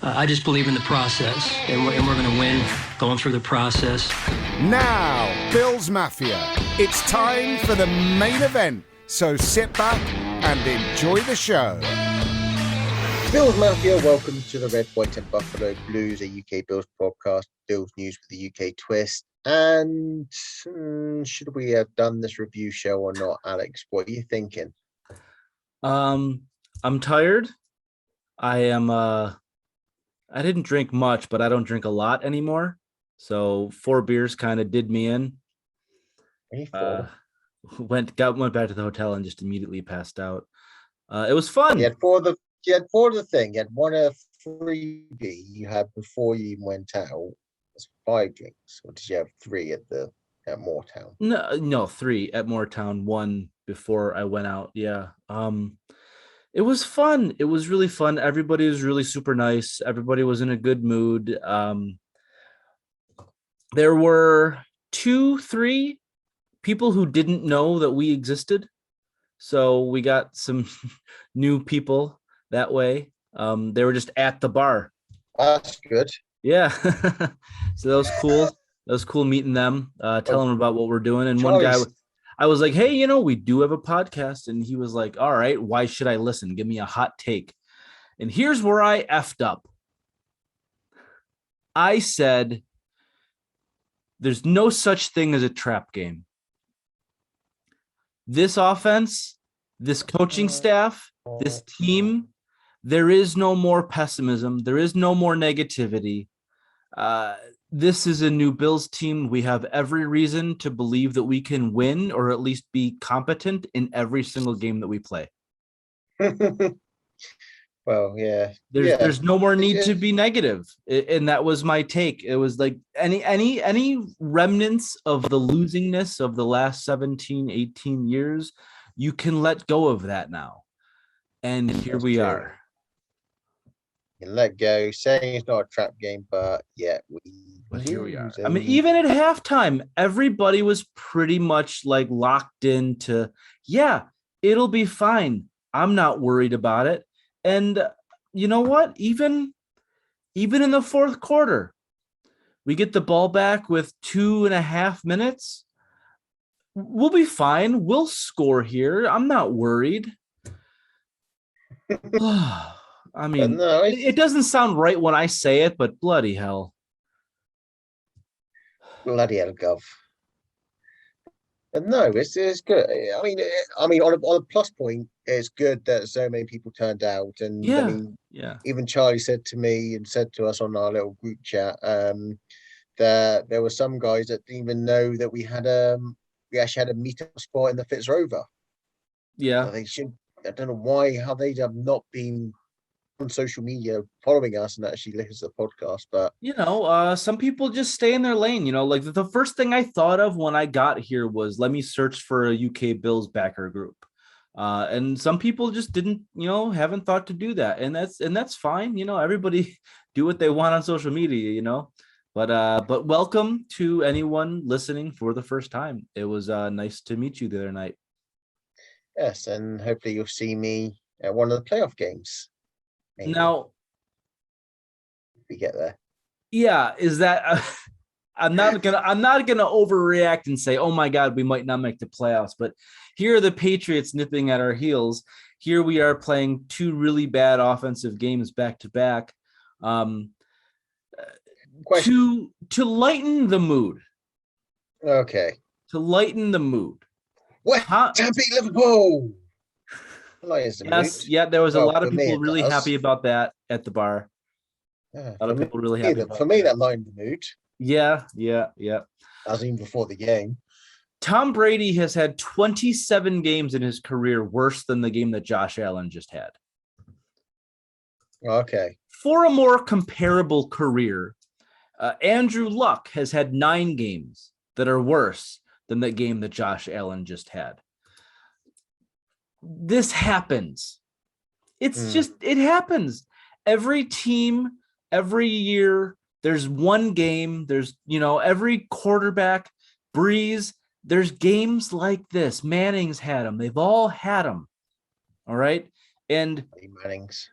I just believe in the process, and we're going to win going through the process. Now, Bills Mafia, it's time for the main event. So sit back and enjoy the show. Bills Mafia, welcome to the Red, White and Buffalo Blues, a UK Bills podcast, Bills news with a UK twist. And should we have done this review show or not, Alex? What are you thinking? I'm tired. I didn't drink much, but I don't drink a lot anymore. So 4 beers kind of did me in. Went back to the hotel and just immediately passed out. It was fun. You had four of the thing. You had one a freebie you had before you even went out. That's 5 drinks. Or did you have 3 at Moretown? No, 3 at Moretown, 1 before I went out. Yeah. It was fun. It was really fun. Everybody was really super nice. Everybody was in a good mood. There were 2-3 people who didn't know that we existed. So we got some new people that way. They were just at the bar. That's good. Yeah. So that was cool. That was cool meeting them, telling them about what we're doing. And one guy, I was like, hey, we do have a podcast. And he was like, all right, why should I listen? Give me a hot take. And here's where I effed up. I said, there's no such thing as a trap game. This offense, this coaching staff, this team, there is no more pessimism. There is no more negativity. This is a new Bills team. We have every reason to believe that we can win or at least be competent in every single game that we play. Well, yeah. There's no more need to be negative. And that was my take. It was like any remnants of the losingness of the last 17, 18 years, you can let go of that now. And here we are. You let go, saying it's not a trap game, but yeah, here we are. I mean, even at halftime, everybody was pretty much like locked into, yeah, it'll be fine. I'm not worried about it. And you know what? Even in the fourth quarter, we get the ball back with 2.5 minutes. We'll be fine. We'll score here. I'm not worried. I mean, no, it doesn't sound right when I say it, but bloody hell. Bloody hell, Gov. But no, it's good. I mean, on a plus point, it's good that so many people turned out. And yeah, I mean, even Charlie said to me and said to us on our little group chat that there were some guys that didn't even know that we actually had a meetup spot in the Fitzrover. Yeah, I don't know how they have not been on social media following us and actually listen to the podcast, but some people just stay in their lane. Like the first thing I thought of when I got here was let me search for a UK Bills backer group, and some people just didn't haven't thought to do that, and that's fine. Everybody do what they want on social media, but welcome to anyone listening for the first time. It was nice to meet you the other night. Yes, and hopefully you'll see me at one of the playoff games. Maybe. Now, if we get there, yeah, is that I'm not gonna overreact and say, oh my God, we might not make the playoffs. But here are the Patriots nipping at our heels. Here we are playing 2 really bad offensive games back to back. To lighten the mood. Okay. To lighten the mood. What? Tampa Liverpool. Yes, yeah, there was a lot of people really happy about that at the bar. A lot of people really happy about for me, that lightened the mood. Yeah. As even before the game. Tom Brady has had 27 games in his career worse than the game that Josh Allen just had. Okay. For a more comparable career, Andrew Luck has had 9 games that are worse than the game that Josh Allen just had. This happens. It's just, it happens. Every team, every year, there's one game, there's, every quarterback, Breeze, there's games like this. Manning's had them. They've all had them. All right. And Manning's.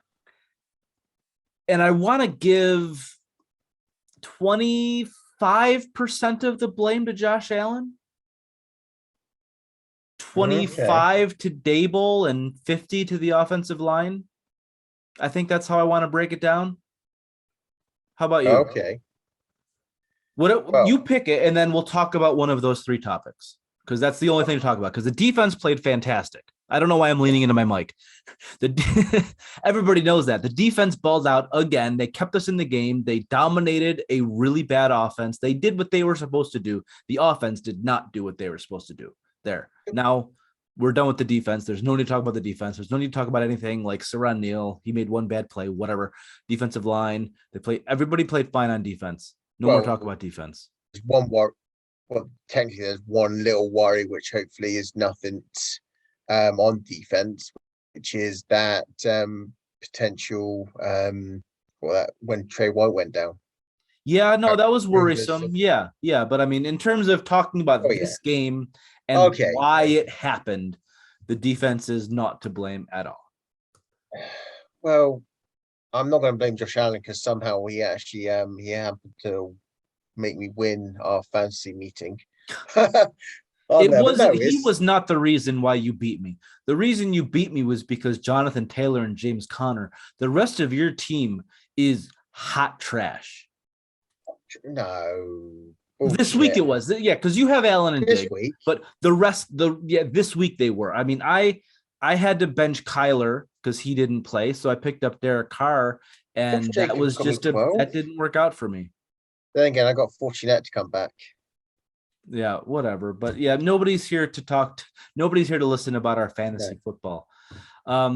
And I want to give 25% of the blame to Josh Allen, 25 to Daboll, and 50 to the offensive line. I think that's how I want to break it down. How about you? Okay. You pick it, and then we'll talk about one of those three topics, because that's the only thing to talk about, because the defense played fantastic. I don't know why I'm leaning into my mic. Everybody knows that. The defense balled out again. They kept us in the game. They dominated a really bad offense. They did what they were supposed to do. The offense did not do what they were supposed to do. There. Now, we're done with the defense. There's no need to talk about the defense. There's no need to talk about anything like Saran Neal. He made one bad play, whatever. Defensive line. Everybody played fine on defense. No more talk about defense. Technically, there's one little worry, which hopefully is nothing on defense, which is that potential when Trey White went down. Yeah, no, that was worrisome. Yeah. But I mean, in terms of talking about this game and why it happened, the defense is not to blame at all. Well, I'm not going to blame Josh Allen, because somehow he actually he happened to make me win our fantasy meeting. He was not the reason why you beat me. The reason you beat me was because Jonathan Taylor and James Conner. The rest of your team is hot trash. No. This week it was. Yeah, because you have Allen and Diggs. But the rest, this week they were. I mean, I had to bench Kyler because he didn't play, so I picked up Derek Carr, and that didn't work out for me. Then again, I got Fortinet to come back. Yeah, whatever. But yeah, nobody's here to listen about our fantasy football. I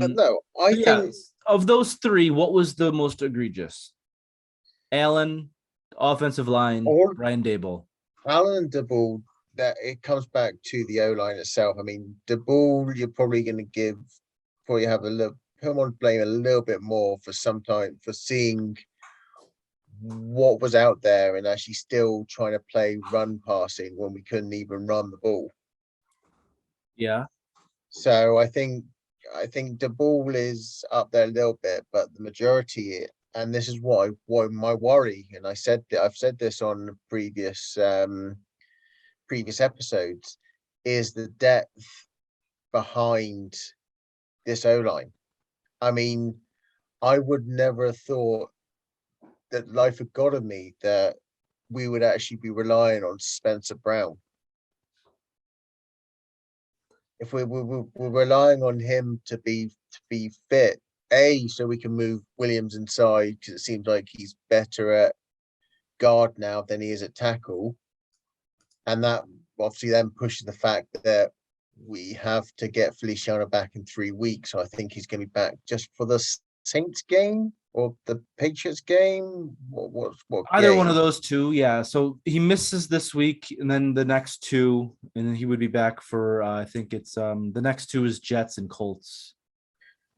think of those three, what was the most egregious? Allen, offensive line, Brian Daboll. Allen and Daboll, that it comes back to the O-line itself. I mean, Daboll, you're probably going to put him on blame a little bit more for seeing what was out there and actually still trying to play run passing when we couldn't even run the ball. Yeah. So I think Daboll is up there a little bit, but the majority, and this is what my worry, and I've said this on previous episodes, is the depth behind this O-line. I mean, I would never have thought that life had got of me that we would actually be relying on Spencer Brown. If we're relying on him to be fit, so we can move Williams inside, because it seems like he's better at guard now than he is at tackle, and that obviously then pushes the fact that we have to get Feliciano back in 3 weeks. So I think he's going to be back just for the Saints game or the Patriots game. What either game? One of those two, yeah. So he misses this week, and then the next two, and then he would be back for I think it's the next two is Jets and Colts.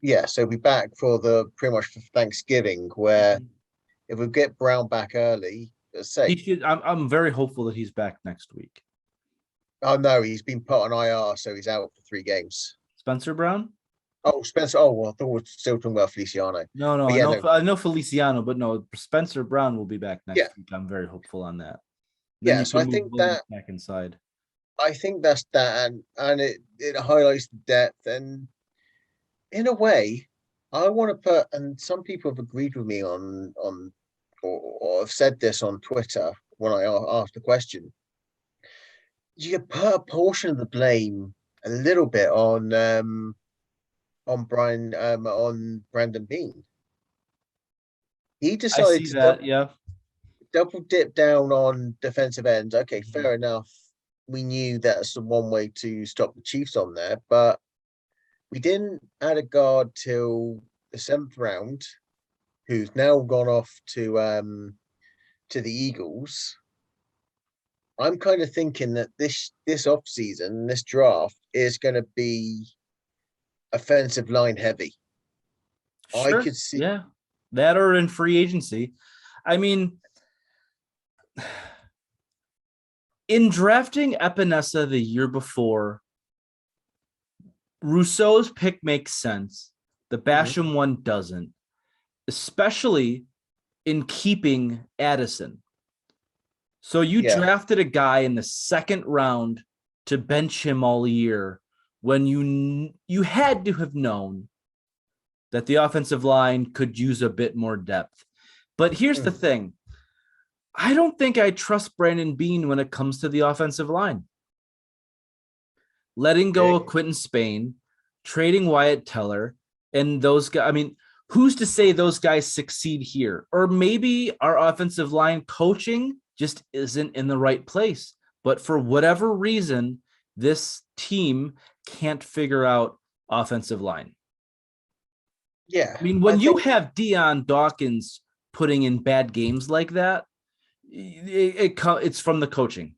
Yeah, so we'll be back for pretty much for Thanksgiving, where if we get Brown back early, I'm very hopeful that he's back next week. Oh no, he's been put on IR, so he's out for 3 games. Spencer Brown? Oh, Spencer. Oh, well, I thought we were still talking about Feliciano. No, I know Feliciano, but no, Spencer Brown will be back next week. I'm very hopeful on that. Then so I think that back inside. I think that's that, and it highlights the depth, and in a way, I want to put, and some people have agreed with me on or have said this on Twitter when I asked the question. You could put a portion of the blame a little bit on Brandon Bean. He decided to double dip down on defensive ends. Okay, fair enough. We knew that's the one way to stop the Chiefs on there, but we didn't add a guard till the 7th round, who's now gone off to the Eagles. I'm kind of thinking that this offseason, this draft, is going to be offensive line heavy. Sure. I could see that, or in free agency. I mean, in drafting Epinesa the year before, Rousseau's pick makes sense. The Basham one doesn't, especially in keeping Addison. So you drafted a guy in the second round to bench him all year when you had to have known that the offensive line could use a bit more depth. But here's the thing. I don't think I trust Brandon Beane when it comes to the offensive line. Letting go of Quentin Spain, trading Wyatt Teller, and those guys. I mean, who's to say those guys succeed here? Or maybe our offensive line coaching just isn't in the right place. But for whatever reason, this team can't figure out offensive line. Yeah. I mean, when you have Deion Dawkins putting in bad games like that, it's from the coaching.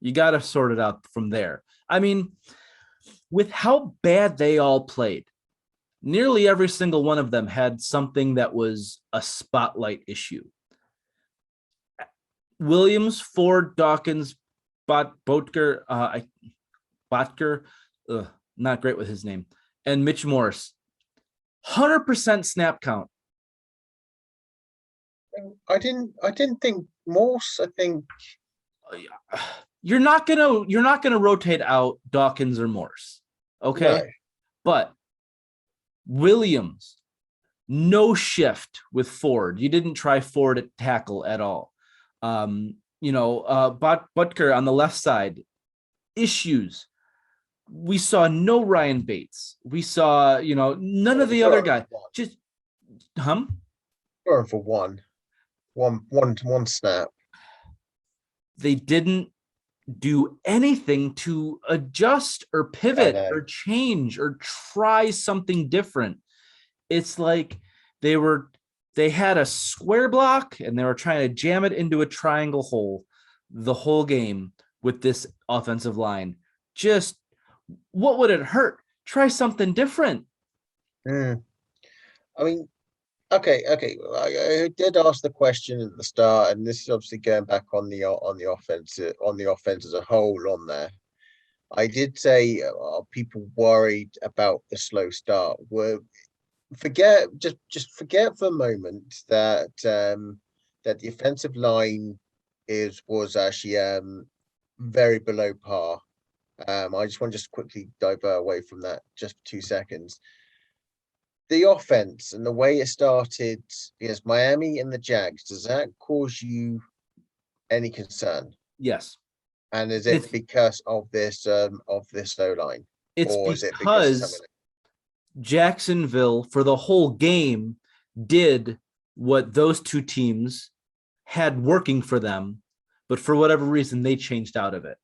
You got to sort it out from there. I mean, with how bad they all played, nearly every single one of them had something that was a spotlight issue. Williams, Ford, Dawkins, Botker, not great with his name, and Mitch Morse, 100% snap count. I didn't think Morse. I think you're not gonna rotate out Dawkins or Morse, okay? No. But Williams, no shift with Ford. You didn't try Ford at tackle at all. Butker on the left side, issues. We saw no Ryan Bates. We saw, none of the other guys. Just Going for one snap. They didn't do anything to adjust or pivot or change or try something different. It's like they had a square block and they were trying to jam it into a triangle hole the whole game with this offensive line. Just what would it hurt? Try something different. I mean, okay. I did ask the question at the start, and this is obviously going back on the offense as a whole. On there, I did say, are people worried about the slow start? Forget for a moment that that the offensive line was actually very below par. I just want to quickly divert away from that just for 2 seconds. The offense and the way it started against Miami and the Jags, does that cause you any concern? Yes. And is it because of this O-line? It's because Jacksonville for the whole game did what those two teams had working for them, but for whatever reason they changed out of it.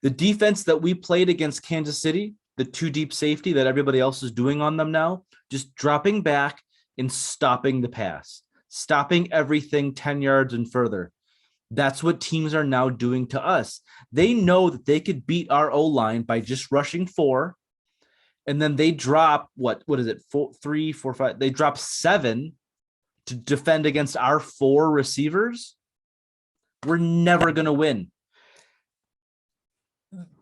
The defense that we played against Kansas City, the two deep safety that everybody else is doing on them now, just dropping back and stopping the pass, stopping everything 10 yards and further. That's what teams are now doing to us. They know that they could beat our O-line by just rushing 4, and then they drop, what is it, 3, 4, 5? They drop 7 to defend against our 4 receivers. We're never going to win.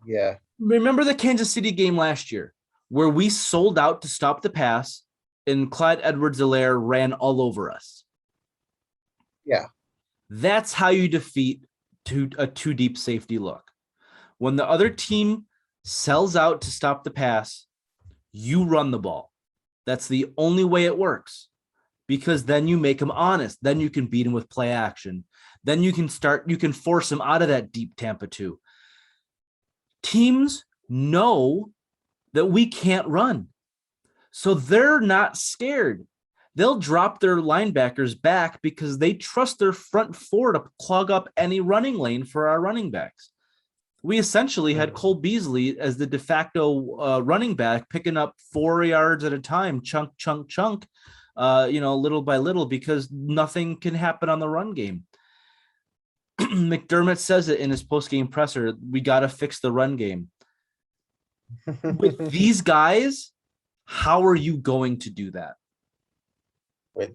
Yeah. Remember the Kansas City game last year where we sold out to stop the pass and Clyde Edwards-Helaire ran all over us? Yeah. That's how you defeat a two deep safety look. When the other team sells out to stop the pass, you run the ball. That's the only way it works, because then you make them honest. Then you can beat them with play action. Then you can force them out of that deep Tampa 2. Teams know that we can't run, so they're not scared. They'll drop their linebackers back because they trust their front 4 to clog up any running lane for our running backs. We essentially had Cole Beasley as the de facto running back, picking up 4 yards at a time, chunk, little by little, because nothing can happen on the run game. McDermott says it in his post-game presser, we got to fix the run game. With these guys, how are you going to do that?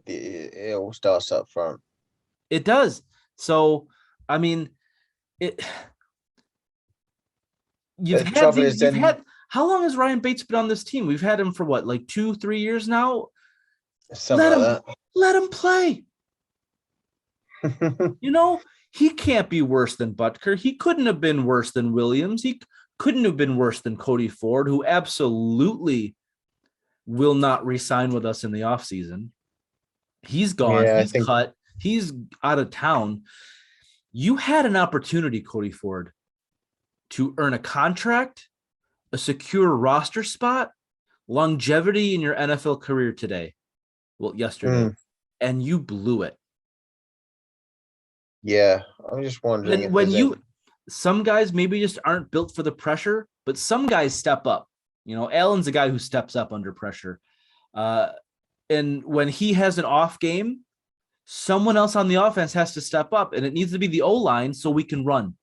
It all starts up front. It does. So, I mean, how long has Ryan Bates been on this team? We've had him for what, like 2-3 years now? Something like that. Let him play. You know, he can't be worse than Butker. He couldn't have been worse than Williams. He couldn't have been worse than Cody Ford, who absolutely will not re-sign with us in the offseason. He's gone. Yeah, I He's think cut. He's out of town. You had an opportunity, Cody Ford, to earn a contract, a secure roster spot, longevity in your NFL career today. Well, yesterday. And you blew it. Yeah, I'm just wondering if When there's you, some guys maybe just aren't built for the pressure, but some guys step up. You know, Allen's a guy who steps up under pressure. And when he has an off game, someone else on the offense has to step up, and it needs to be the O-line so we can run.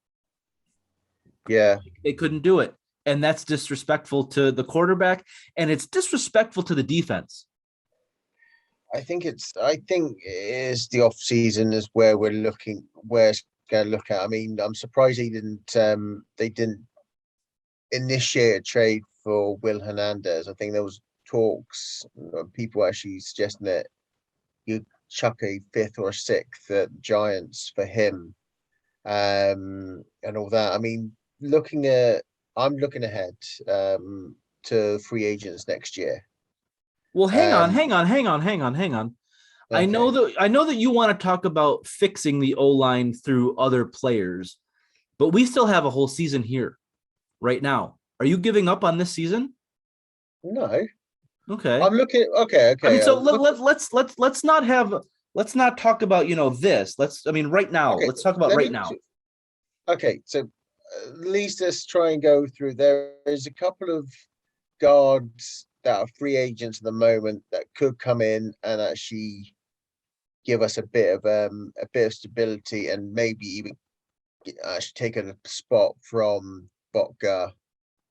Yeah. They couldn't do it. And that's disrespectful to the quarterback, and it's disrespectful to the defense. I think it is the off season is where we're looking, where it's going to look at. I mean, I'm surprised they didn't initiate a trade for Will Hernandez. I think there was talks, people actually suggesting that you chuck a fifth or a sixth at the Giants for him, and all that. I mean, I'm looking ahead to free agents next year. Well, hang on. Okay. I know that you want to talk about fixing the O-line through other players, but we still have a whole season here right now. Are you giving up on this season? No. Okay. I'm looking. Okay. I mean, so let's not talk about this. Right now. Okay, Let's talk about right now. Okay, so at least let's try and go through. There is a couple of guards that are free agents at the moment that could come in and actually give us a bit of stability and maybe even actually take a spot from Botga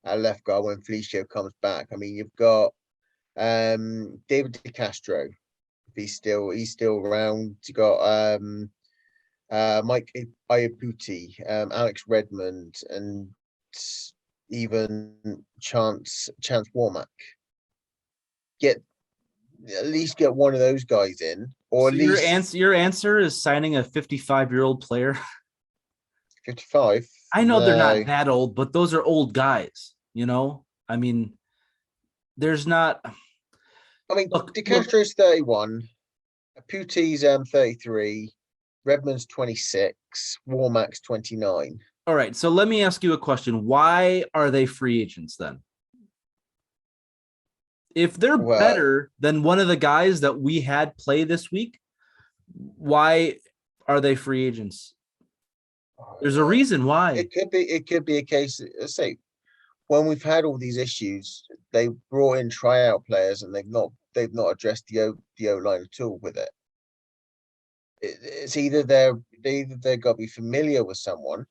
at left guard when Felicio comes back. I mean, you've got David DeCastro. He's still around. You got Mike Iaputi, Alex Redmond, and even Chance Warmack. At least get one of those guys in, or So at least your answer is signing a 55-year-old player. 55. I know they're not that old, but those are old guys. I mean, there's not. I mean, DeCastro's 31, Puti's 33, Redmond's 26, Warmack's 29. All right, so let me ask you a question. Why are they free agents then? If they're better than one of the guys that we had play this week, why are they free agents? There's a reason why. It could be a case. Let's say when we've had all these issues, they brought in tryout players and they've not addressed the O-line at all with it. It's either they've got to be familiar with someone,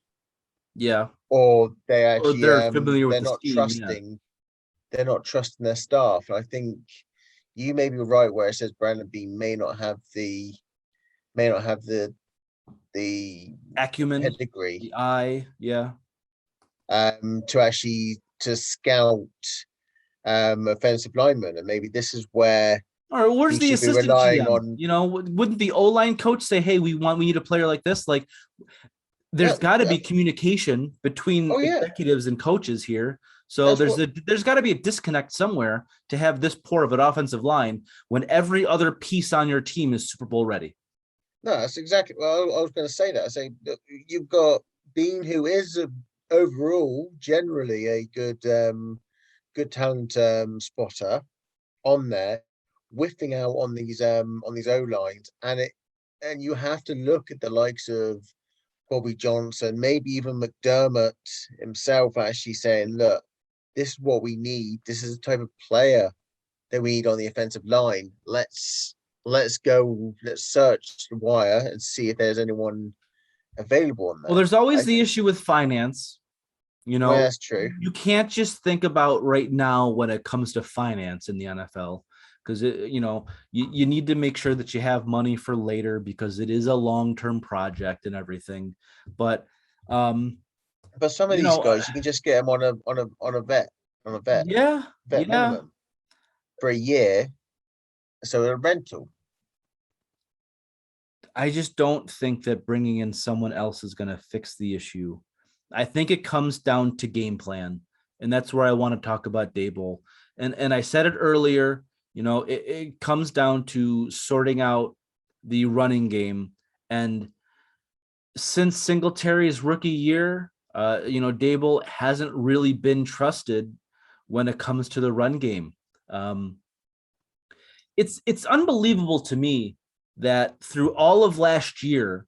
yeah, or they're familiar with they're not scheme, trusting. Yeah. They're not trusting their staff. And I think you may be right where it says Brandon Beam may not have the acumen, pedigree, the eye, yeah, to scout offensive linemen, and maybe this is where. Or where's the assistant GM? Wouldn't the O-line coach say, "Hey, we need a player like this"? Like, there's got to be communication between executives and coaches here. So there's got to be a disconnect somewhere to have this poor of an offensive line when every other piece on your team is Super Bowl ready. No, that's exactly. Well, I was going to say that. I say you've got Bean, who is overall generally a good talent spotter on there, whiffing out on these O-lines, and you have to look at the likes of Bobby Johnson, maybe even McDermott himself, actually saying, "Look, this is what we need. This is the type of player that we need on the offensive line. Let's go. Let's search the wire and see if there's anyone available on that." Well, there's always the issue with finance. Well, that's true. You can't just think about right now when it comes to finance in the NFL, because you need to make sure that you have money for later because it is a long-term project and everything. But some of these guys, you can just get them on a vet minimum for a year, so a rental. I just don't think that bringing in someone else is going to fix the issue. I think it comes down to game plan, and that's where I want to talk about Daboll. And I said it earlier, it comes down to sorting out the running game. And since Singletary's rookie year, Daboll hasn't really been trusted when it comes to the run game. It's unbelievable to me that through all of last year,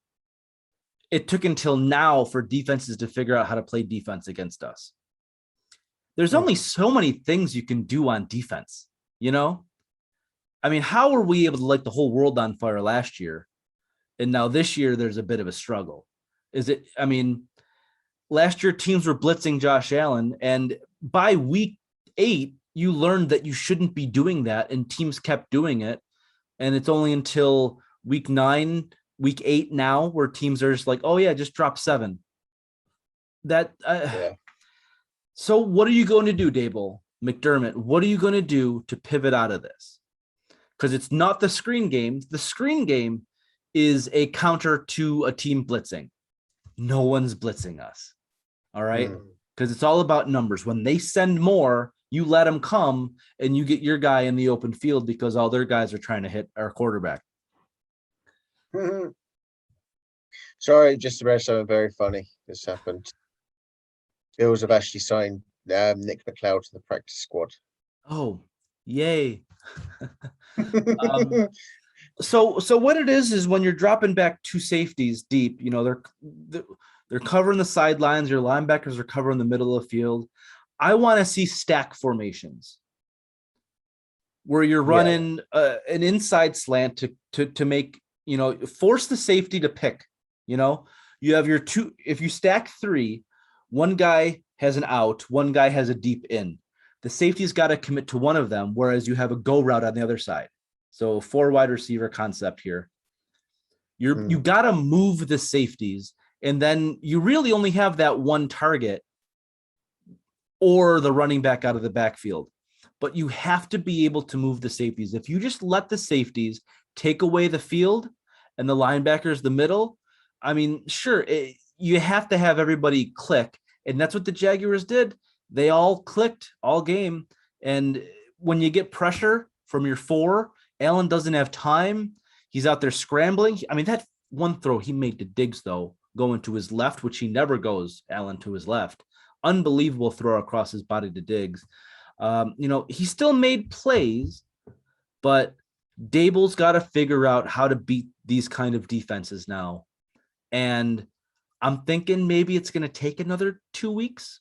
it took until now for defenses to figure out how to play defense against us. There's only so many things you can do on defense, I mean, how were we able to light the whole world on fire last year? And now this year, there's a bit of a struggle. Last year, teams were blitzing Josh Allen, and by week 8, you learned that you shouldn't be doing that, and teams kept doing it. And it's only until week 9, week 8 now where teams are just like, oh, yeah, just drop 7. So what are you going to do, Daboll, McDermott? What are you going to do to pivot out of this? Because it's not the screen game. The screen game is a counter to a team blitzing. No one's blitzing us. All right. Because it's all about numbers. When they send more, you let them come and you get your guy in the open field because all their guys are trying to hit our quarterback. Sorry, just about something very funny. This happened. Bills have actually signed Nick McLeod to the practice squad. Oh, yay. So what it is when you're dropping back 2 safeties deep, they're covering the sidelines. Your linebackers are covering the middle of the field. I want to see stack formations where you're running an inside slant to make, force the safety to pick. You have your 2. If you stack 3, one guy has an out, one guy has a deep in. The safety's got to commit to one of them, whereas you have a go route on the other side. So 4 wide receiver concept here. You got to move the safeties, and then you really only have that one target or the running back out of the backfield. But you have to be able to move the safeties. If you just let the safeties take away the field and the linebackers the middle, sure, you have to have everybody click, and that's what the Jaguars did. They all clicked all game, and when you get pressure from your 4, Allen doesn't have time. He's out there scrambling. That one throw he made to Diggs, though, going to his left, which he never goes, Allen, to his left. Unbelievable throw across his body to Diggs. He still made plays, but Daboll's got to figure out how to beat these kind of defenses now. And I'm thinking maybe it's going to take another 2 weeks.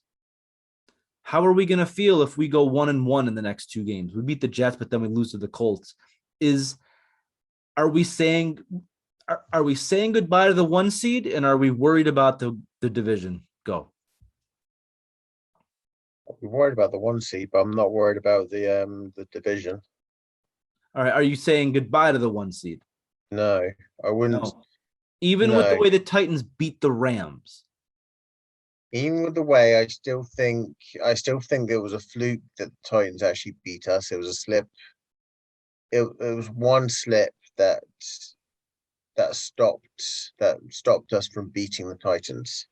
How are we going to feel if we go 1-1 in the next 2 games? We beat the Jets, but then we lose to the Colts. Are we saying goodbye to the 1 seed, and are we worried about the division? Go. I'm worried about the 1 seed, but I'm not worried about the division. All right. Are you saying goodbye to the 1 seed? No, I wouldn't. No. Even with the way the Titans beat the Rams. Even with the way, I still think there was a fluke that the Titans actually beat us. It was a slip. It was one slip that stopped us from beating the Titans.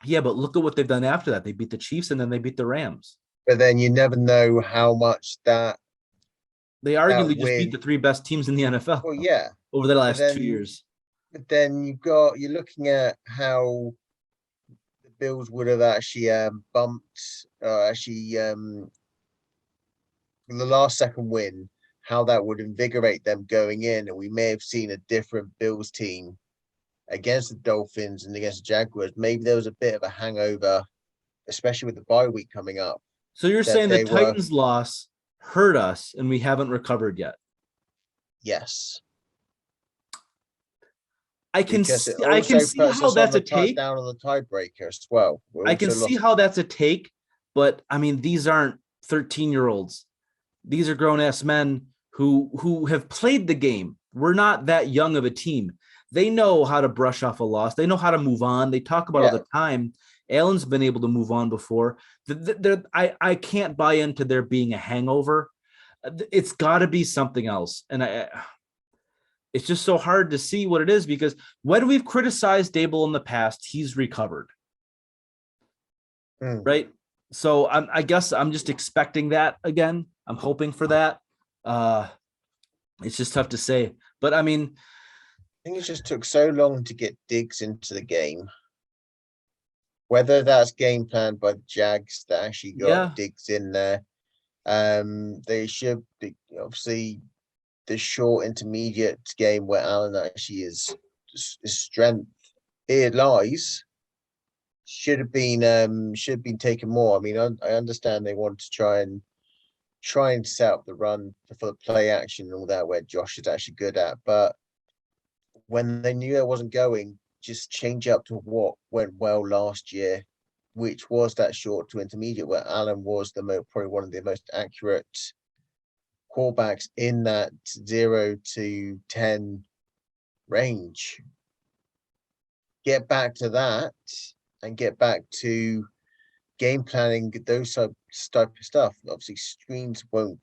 Yeah, but look at what they've done after that. They beat the Chiefs and then they beat the Rams. But then you never know how much that they arguably just beat the 3 best teams in the NFL. Well, yeah, over the last 2 years. But then you're looking at how the Bills would have actually bumped the last second win, how that would invigorate them going in, and we may have seen a different Bills team against the Dolphins and against the Jaguars. Maybe there was a bit of a hangover, especially with the bye week coming up. So you're saying the Titans' loss hurt us and we haven't recovered yet? Yes. I can see how that's a take. Down on the tiebreaker as well. I can see how that's a take, but these aren't 13-year-olds. These are grown-ass men who have played the game. We're not that young of a team. They know how to brush off a loss. They know how to move on. They talk about all the time. Allen's been able to move on before. I can't buy into there being a hangover. It's got to be something else. And it's just so hard to see what it is, because when we've criticized Daboll in the past, he's recovered. Right. So I guess I'm just expecting that again. I'm hoping for that. It's just tough to say, but I mean, I think it just took so long to get Diggs into the game. Whether that's game planned by the Jags that actually got Diggs in there. They should be obviously the short intermediate game where Allen actually is strength. Here lies. Should have been taken more. I mean, I understand they want to try and set up the run for the play action and all that, where Josh is actually good at. But when they knew it wasn't going, just change up to what went well last year, which was that short to intermediate, where Allen was probably one of the most accurate quarterbacks in that 0 to 10 range. Get back to that and get back to game planning, those type of stuff. Obviously, screens won't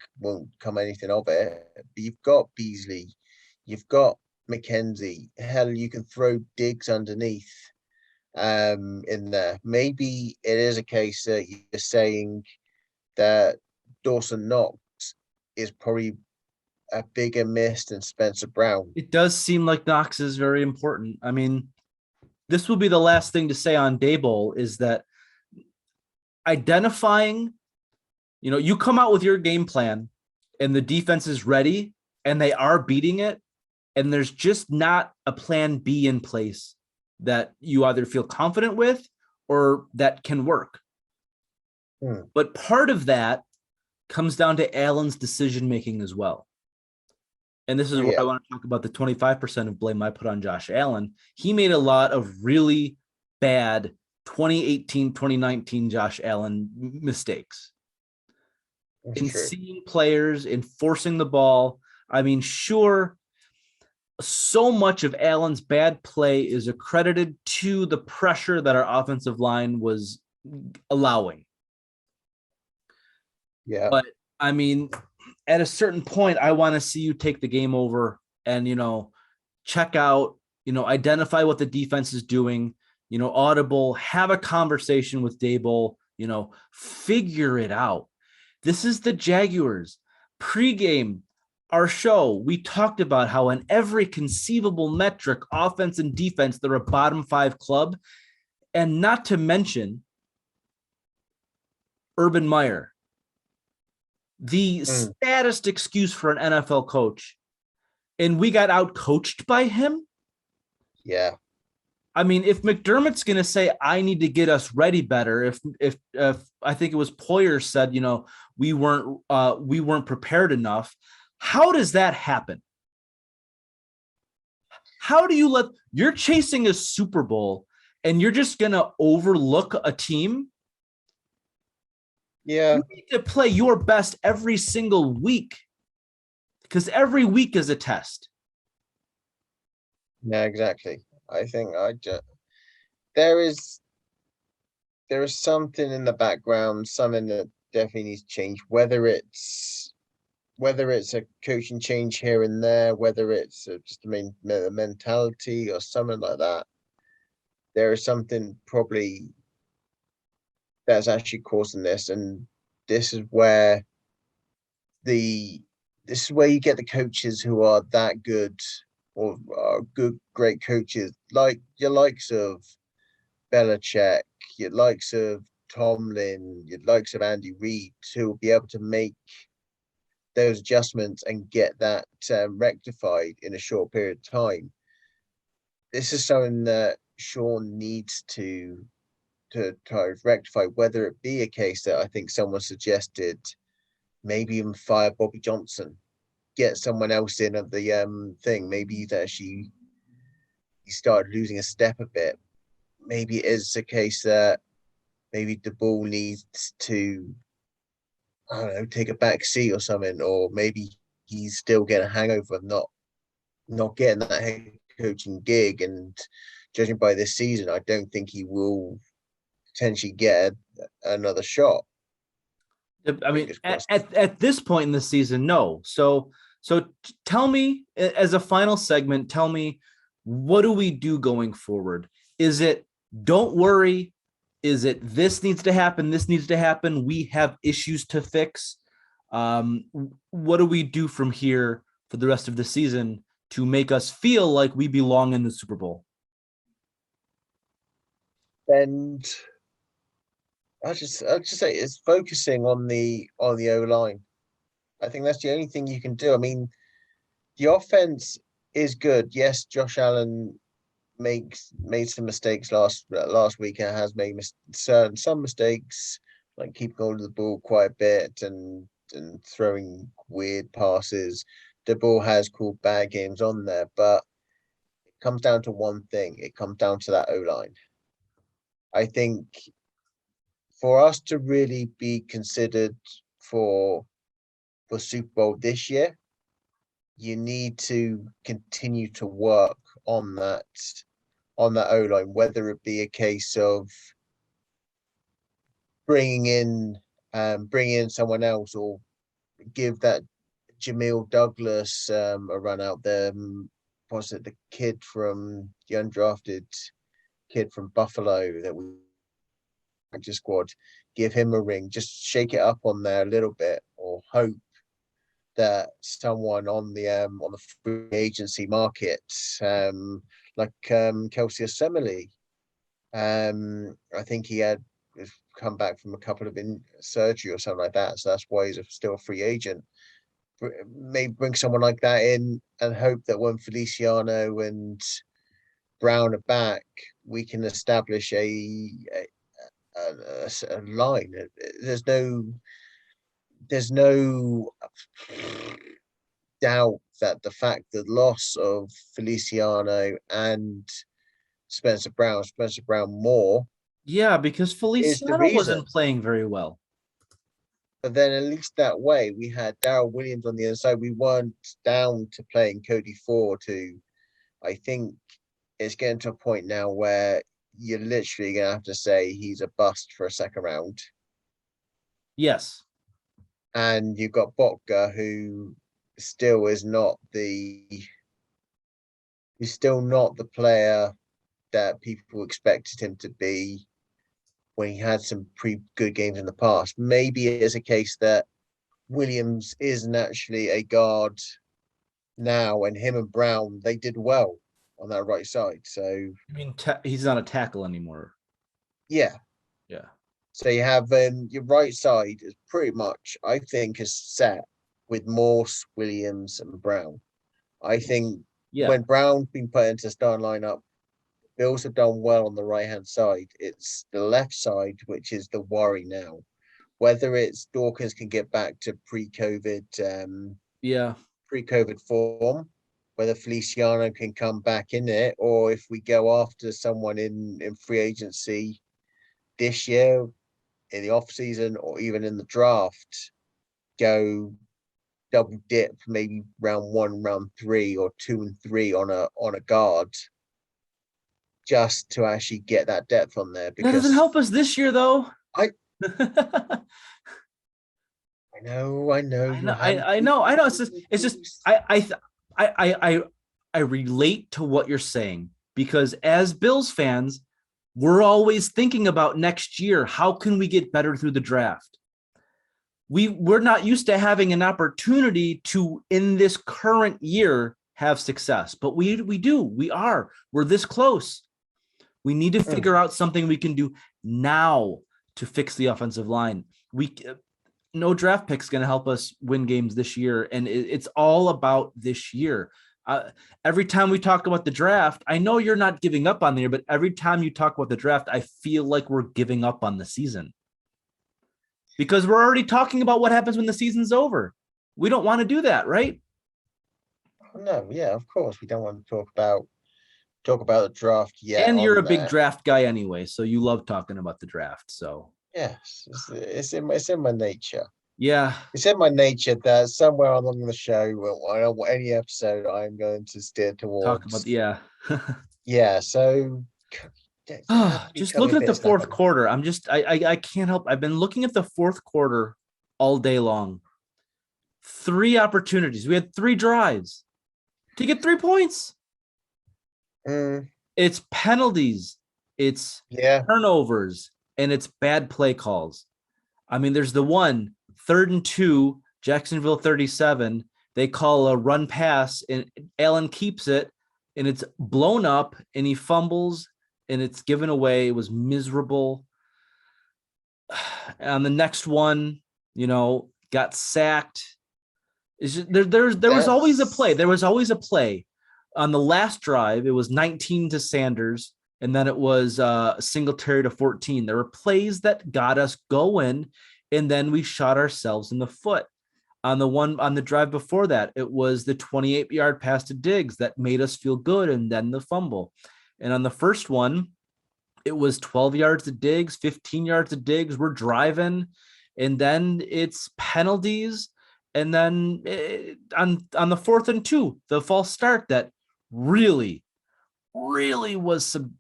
come anything of it. But you've got Beasley, you've got McKenzie. Hell, you can throw Diggs underneath in there. Maybe it is a case that you're saying that Dawson Knox is probably a bigger miss than Spencer Brown. It does seem like Knox is very important. I mean, this will be the last thing to say on Daboll, is that identifying, you come out with your game plan and the defense is ready and they are beating it, and there's just not a plan B in place that you either feel confident with or that can work. But part of that comes down to Allen's decision-making as well. And this is where I want to talk about the 25% of blame I put on Josh Allen. He made a lot of really bad 2018, 2019 Josh Allen mistakes. Seeing players, enforcing the ball. I mean, sure, so much of Allen's bad play is accredited to the pressure that our offensive line was allowing. Yeah. But I mean, at a certain point, I want to see you take the game over and, check out, identify what the defense is doing, audible, have a conversation with Daboll, figure it out. This is the Jaguars. Pre-game, our show, we talked about how in every conceivable metric, offense and defense, they're a bottom 5 club. And not to mention Urban Meyer, the saddest excuse for an NFL coach, and we got out coached by him. Yeah. I mean, if McDermott's going to say, I need to get us ready better, if I think it was Poyer said, we weren't prepared enough. How does that happen? How do you you're chasing a Super Bowl and you're just going to overlook a team? Yeah. You need to play your best every single week, because every week is a test. Yeah, exactly. I think there is something in the background, something that definitely needs to change, whether it's a coaching change here and there, whether it's just a mentality or something like that. There is something probably that's actually causing this, and this is where you get the coaches who are that good, or are great coaches, like your likes of Belichick, your likes of Tomlin, your likes of Andy Reid, who will be able to make those adjustments and get that rectified in a short period of time. This is something that Sean needs to try to rectify, whether it be a case that I think someone suggested, maybe even fire Bobby Johnson, get someone else in of the thing. Maybe that he started losing a step a bit. Maybe it is a case that maybe Daboll needs to, I don't know, take a back seat or something, or maybe he's still getting a hangover of not getting that head coaching gig. And judging by this season, I don't think he will potentially get another shot. I mean, at this point in the season, no. So So tell me, as a final segment, tell me, what do we do going forward? Is it don't worry? Is it this needs to happen? This needs to happen. We have issues to fix. What do we do from here for the rest of the season to make us feel like we belong in the Super Bowl? And I'll just say it's focusing on the O-line. I think that's the only thing you can do. I mean, the offense is good. Yes, Josh Allen made some mistakes last week and has made some mistakes, like keeping hold of the ball quite a bit and throwing weird passes. Daboll has called bad games on there, but it comes down to one thing. It comes down to that O-line. I think for us to really be considered for Super Bowl this year, you need to continue to work on that O-line, whether it be a case of bringing in someone else, or give that Jamil Douglas a run out there. Was it the undrafted kid from Buffalo that we practice squad? Give him a ring, just shake it up on there a little bit, or hope that someone on the free agency market, like Kelsey Osemele, I think he had come back from a couple of surgery or something like that, so that's why he's still a free agent. Maybe bring someone like that in and hope that when Feliciano and Brown are back, we can establish a line. There's no doubt that the fact that loss of Feliciano and Spencer Brown more, yeah, because Feliciano wasn't playing very well. But then at least that way we had Darrell Williams on the other side. We weren't down to playing Cody Ford, who I think it's getting to a point now where you're literally going to have to say he's a bust for a second round. Yes. And you've got Botka, who still is not he's still not the player that people expected him to be when he had some pretty good games in the past. Maybe it is a case that Williams isn't actually a guard now, and him and Brown, they did well on that right side. So I mean, he's not a tackle anymore. Yeah. So you have your right side is pretty much, I think, is set with Morse, Williams, and Brown. I think when Brown's been put into starting lineup, Bills have done well on the right-hand side. It's the left side, which is the worry now. Whether it's Dawkins can get back to pre-COVID form, whether Feliciano can come back in it, or if we go after someone in free agency this year, in the off season, or even in the draft, go double dip, maybe round 1, round 3, or 2 and 3 on a guard, just to actually get that depth on there. Because that doesn't help us this year, though. I know. I know. It's just I relate to what you're saying, because as Bills fans, we're always thinking about next year. How can we get better through the draft? We're not used to having an opportunity to, in this current year, have success, but we do. We're this close. We need to figure out something we can do now to fix the offensive line. No draft pick's going to help us win games this year, and it's all about this year. Every time we talk about the draft, I know you're not giving up on the year, but every time you talk about the draft, I feel like we're giving up on the season, because we're already talking about what happens when the season's over. We don't want to do that, right? No, yeah, of course. We don't want to talk about the draft yet. And you're a big draft guy anyway, so you love talking about the draft. So yes, it's in my nature. Yeah, it's in my nature that somewhere along the show, any episode, I'm going to steer towards. Talk about yeah. So just looking at the fourth quarter, I can't help. I've been looking at the fourth quarter all day long. 3 opportunities. We had 3 drives to get 3 points. It's penalties, it's turnovers, and it's bad play calls. I mean, there's the 3rd and 2, Jacksonville 37. They call a run pass, and Allen keeps it, and it's blown up, and he fumbles, and it's given away. It was miserable. On the next one, got sacked. There was always a play. There was always a play. On the last drive, it was 19 to Sanders, and then it was Singletary to 14. There were plays that got us going, and then we shot ourselves in the foot. On the drive before that, it was the 28-yard pass to Diggs that made us feel good, and then the fumble. And on the first one, it was 12 yards to Diggs, 15 yards to Diggs. We're driving, and then it's penalties. And then on the 4th and 2, the false start that really was some,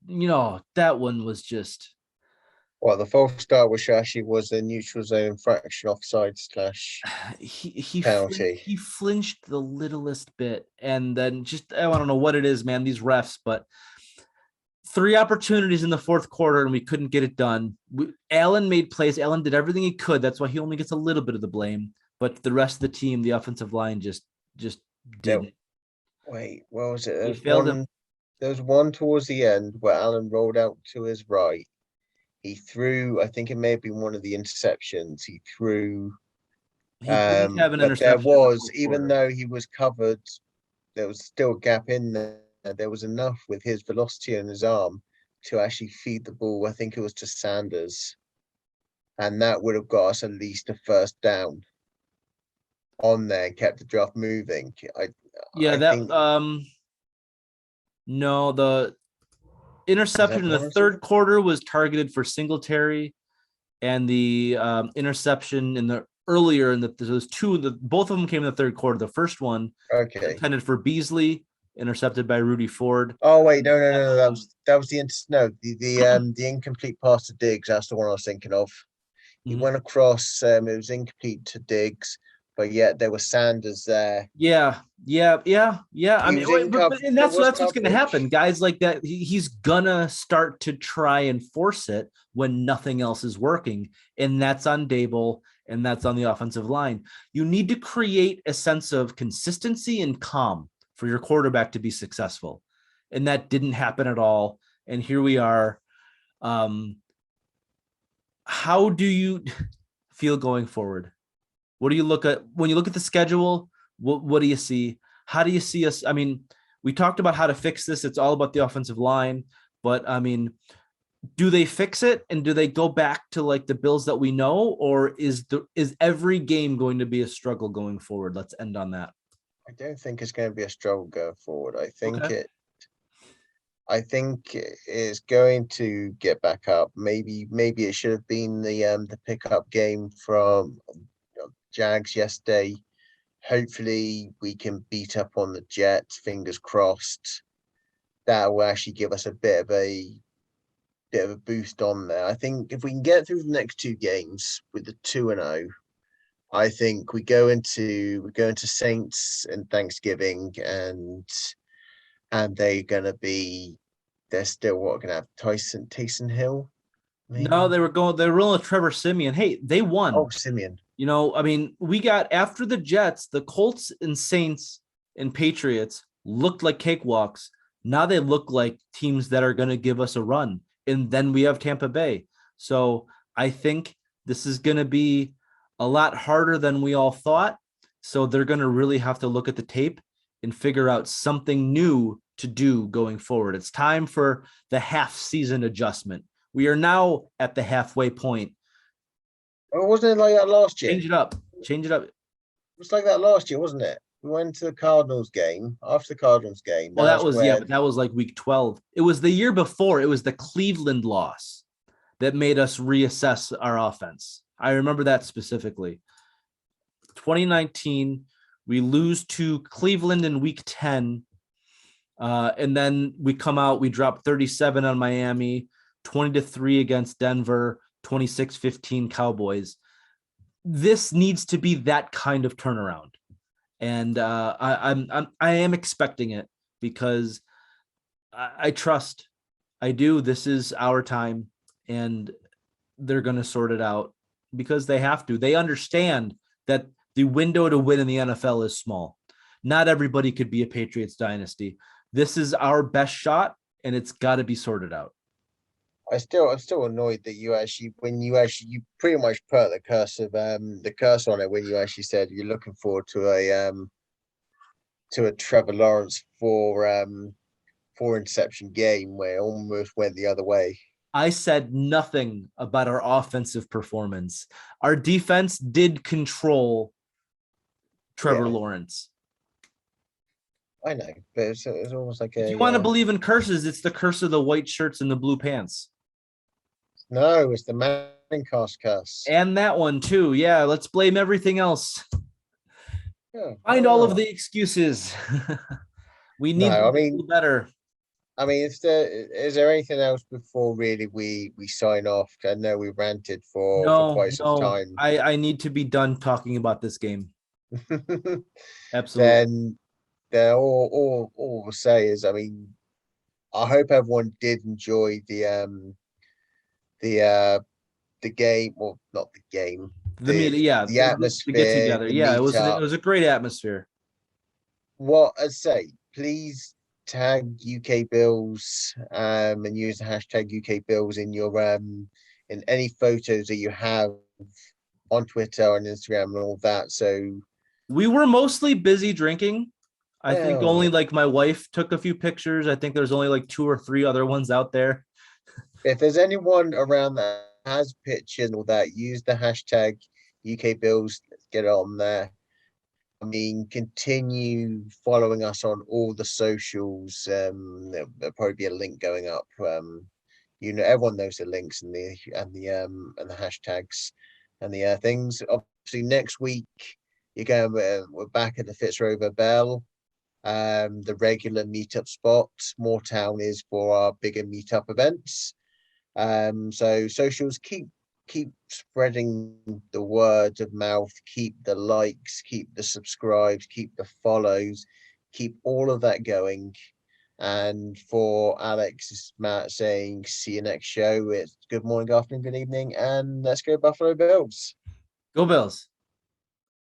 that one was just. Well, the false start was actually was a neutral zone fraction offside / he penalty. He flinched the littlest bit, and then just I don't know what it is, man. These refs, but 3 opportunities in the 4th quarter, and we couldn't get it done. Allen made plays. Allen did everything he could. That's why he only gets a little bit of the blame. But the rest of the team, the offensive line, just didn't. Wait, what was it? There was one towards the end where Allen rolled out to his right. He threw, I think it may have been one of the interceptions. He threw. He didn't have an but interception. There was, even though he was covered, there was still a gap in there. There was enough with his velocity and his arm to actually feed the ball. I think it was to Sanders. And that would have got us at least a 1st down on there and kept the draft moving. No, the interception in the 3rd quarter was targeted for Singletary, and the interception in the earlier in those 2, both of them came in the 3rd quarter. The first one intended for Beasley, intercepted by Rudy Ford. Oh wait, no. That was the incomplete pass to Diggs. That's the one I was thinking of. He went across. It was incomplete to Diggs, but yet there was Sanders there. Yeah. I mean, and that's what's going to happen. Guys like that, he's gonna start to try and force it when nothing else is working, and that's on Daboll, and that's on the offensive line. You need to create a sense of consistency and calm for your quarterback to be successful, and that didn't happen at all. And here we are. How do you feel going forward? What do you look at when you look at the schedule? What do you see? How do you see us? I mean, we talked about how to fix this. It's all about the offensive line, but I mean, do they fix it, and do they go back to like the Bills that we know, or is every game going to be a struggle going forward? Let's end on that. I don't think it's going to be a struggle going forward. I think it's going to get back up. Maybe it should have been the pickup game from Jags yesterday. Hopefully we can beat up on the Jets. Fingers crossed. That will actually give us a bit of a boost on there. I think if we can get through the next 2 games with the 2-0, I think we go into Saints and Thanksgiving, and they're still gonna have Taysom Hill. Maybe? No, they were rolling with Trevor Siemian. Hey, they won. Oh, Siemian. I mean, we got after the Jets, the Colts and Saints and Patriots looked like cakewalks. Now they look like teams that are going to give us a run. And then we have Tampa Bay. So I think this is going to be a lot harder than we all thought. So they're going to really have to look at the tape and figure out something new to do going forward. It's time for the half-season adjustment. We are now at the halfway point. Well, wasn't it like that last year? Change it up. It was like that last year, wasn't it? We went to the Cardinals game. After the Cardinals game. Well, but that was like week 12. It was the year before. It was the Cleveland loss that made us reassess our offense. I remember that specifically. 2019, we lose to Cleveland in week 10. And then we come out, we drop 37 on Miami, 20-3 against Denver, 26-15 Cowboys. This needs to be that kind of turnaround. and I am expecting it because I trust. I do. This is our time, and they're going to sort it out because they have to. They understand that the window to win in the NFL is small. Not everybody could be a Patriots dynasty. This is our best shot, and it's got to be sorted out. I'm still annoyed that you pretty much put the curse on it when you actually said you're looking forward to a Trevor Lawrence four interception game where it almost went the other way. I said nothing about our offensive performance. Our defense did control Trevor Lawrence. I know, but it's almost like if you want to believe in curses, it's the curse of the white shirts and the blue pants. No, it's the Mancast curse. And that one too. Yeah, let's blame everything else. Yeah, Find all of the excuses. We need to do better. I mean, is there anything else before really we sign off? I know we ranted for quite some time. I need to be done talking about this game. Absolutely. Then all we'll say is, I mean, I hope everyone did enjoy the game, well, not the game, the atmosphere, the get together. Yeah, it meetup. was a great atmosphere. What I'd say, please tag UK Bills and use the hashtag UK Bills in your in any photos that you have on Twitter and Instagram and all that. So we were mostly busy drinking. I think only like my wife took a few pictures. I think there's only like 2 or 3 other ones out there. If there's anyone around that has pictures or that, use the hashtag UK Bills. Let's get it on there. I mean, continue following us on all the socials. There'll probably be a link going up. Everyone knows the links and the hashtags and the things. Obviously, next week we're back at the Fitzrover Belle. The regular meetup spot. Moretown is for our bigger meetup events. So socials, keep spreading the word of mouth, keep the likes, keep the subscribes, keep the follows, keep all of that going. And for Alex, it's Matt saying, see you next show. It's good morning, afternoon, good evening, and let's go Buffalo Bills. Go Bills.